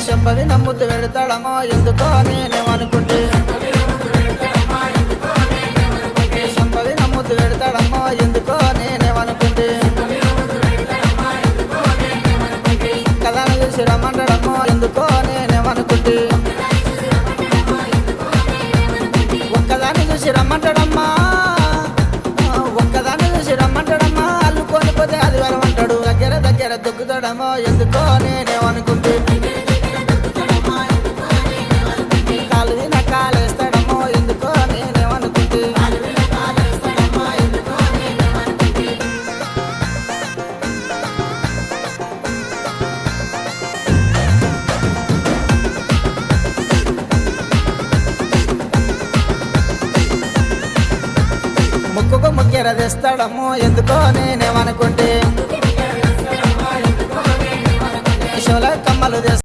చెంపది నమ్ముతూ పెడతాడమో ఎందుకో నేనేమనుకుంటే చెంపది నమ్ముతూ పెడతాడమ్మో ఎందుకో నేనేమనుకుంటే ఒక్కదాన్ని చూసి రమ్మంటాడమ్మో ఎందుకో నేనేమనుకుంటే ఒక్కదాన్ని చూసి రమ్మంటాడమ్మా ఒక్కదాన్ని చూసి రమ్మంటాడమ్మా అల్లుకొని పోతే అది వరమంటాడు దగ్గర దగ్గర దొక్కుతాడమ్మో ఎందుకో నేనేమనుకుంటే కాలు విన కాలేస్తాడమ్మో ఎందుకో నేనేమనుకుంటే ముక్కుకు ముక్కెర తెస్తాడమ్మో ఎందుకో నేనేమనుకుంటే